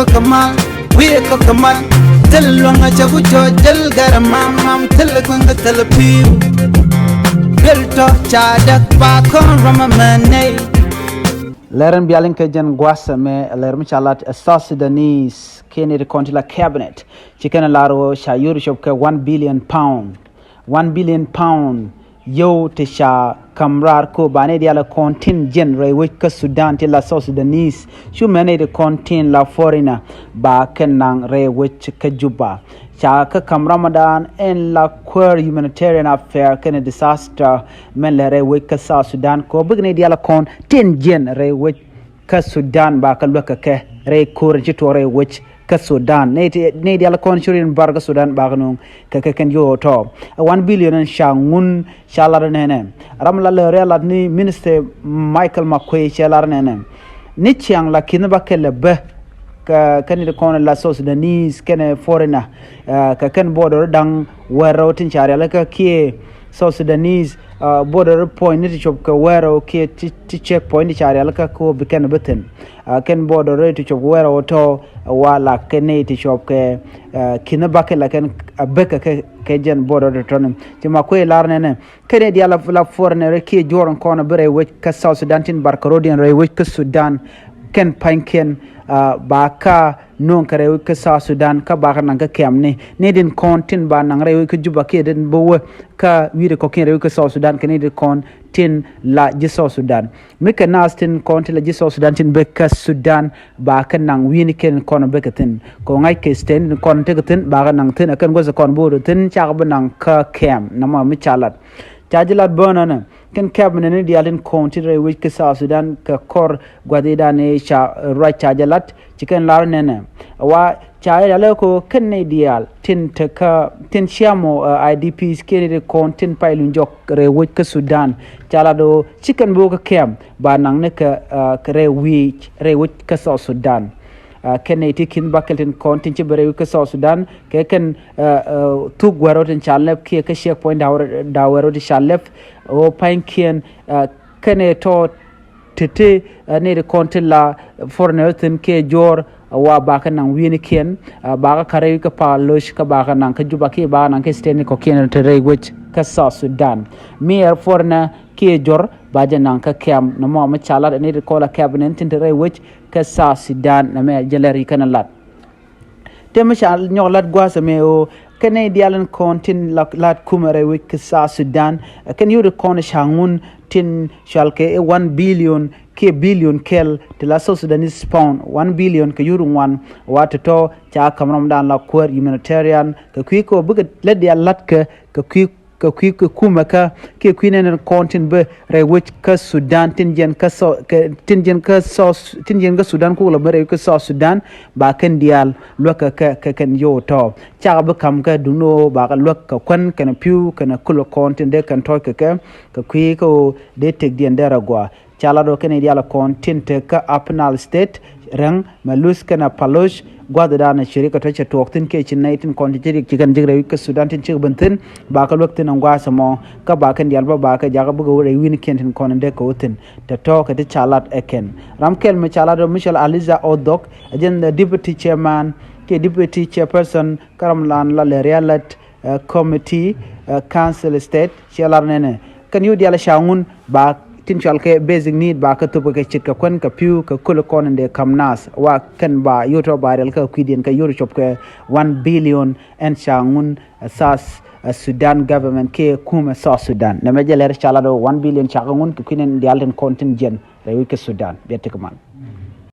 kamal we kamal telwanga chabu jojal garamam telkwanga telpiu belto chadak ba kon ramamane Läär bialing kejan guasa me Läär michalat South Sudanese kene de kontila cabinet chicken laro sha yuri shop ke 1 billion pound 1 billion pound yo te sha kamrar ko bane dia la contingent re which ka Sudan te la South Sudanese shu mane de contin la foreigner ba kenang re which ka juba cha ka kam Ramadan en la queer humanitarian affair ken disaster men le re which ka South Sudan ko bigne dia la contingent re which ka Sudan ba ka loka ke re kur ci to re which ka Sudan ne dia la consurin barga Sudan ba no ka ken yo to 1 billion sha ngun sha la ne ram la le la ni minister Michael Makwe sha la ne ni chiang la kin ba ke le be ka kan de kon la South Sudanese ken foreigner ka ken border dang wero tin chare la ka ki South Sudanese border point ni chop ka wero ki ti check point chare la ka ko biken beten ken border to chop wero to wala ken ti chop ke kin ba ke la ken beka ke jen border to ti ma ko lar ne ken dia la foreigner ki joron kon bere we ka South Sudan tin barkarodian re we ka Sudan ken panken baka non kare ka South Sudan ka baka nan ka kemne ne din kontin ba nan re ka juba ke den bo ka wi ko ken re ka South Sudan ken din kontin la ji South Sudan me ka nastin kontin la ji South Sudan tin be ka Sudan ba ka nan wi ni ken kon be ka tin ko ngai ke sten kon te ka tin ba ka nan tin kan go za kon bo tin cha ba nan ka kem na ma mi chalat chajilat bonana ken cabinet ne dialin county re which ka South Sudan ka kor gwadida ne cha ra chajalat chicken lar nene wa chaya ko ken ne dial tin te ka tin chiamo IDPs ken de contin pailun jok re which ka Sudan chala do chicken bo ka kem ba nang ne ka re which ka South Sudan ken kin bakelten kontin ci bere ko South Sudan ke ken tu gwaroten chalep ke check point dawero di chalep o pankien ken to tete ne de kontin la fornerten ke jor wa ba kan nan wini ken ba ka kare ka palosh ka ba kan nan ka juba ke ba nan ke steni ko ken te re which ka South Sudan mere forna ke jor ba janan ka kem no mo ma chala ne de ko la cabinet tin te re which ka South Sudan na me jeleri kana lat te ma sha nyolat gwa sa me o kene dialan kontin lat kumare which ka South Sudan kan yu de kon shangun tin shalke 1 billion ke billion kel de la South Sudanese pound 1 billion ka yurun wan wata to cha kamram dan la queer humanitarian ka kwiko buga led ya lat ka kwiko kuume ka ke kwinen kontin be re which ka Sudan tinjen ka Sudan ko la bare ka South Sudan ba kan dial loka ka kan yo to cha ba kam ka duno ba ka loka kwan kana piu kana kulo kontin de kan to ka kwiko de tek dien dera gwa chala do ken dial kontin te ka Upnal State rang malus kana palosh gwada dana shirika ta to tin ke chin naitin kontin cikan jigre ka Sudan tin cik bantin ba ka loktin an gwasa mo ka ba kan dial ba ka jaga buga wure win kentin kon de ko tin ta to ka ta chalat eken ramkel me chala do Michel Aliza Odok ajen the deputy chairman ke deputy chairperson karamlan la realat committee council state chalar nene kan yu dial shangun ba tin chalke basic need ba ka tuba ka chitka kon ka piu ka kul kon de kamnas wa kan ba yoto barel ka kwidien ka yoro chop ka 1 billion en shangun South Sudan government ke kuume South Sudan na me jeler chala do 1 billion chagangun ku kinen dialen contingent rewi ka Sudan bete man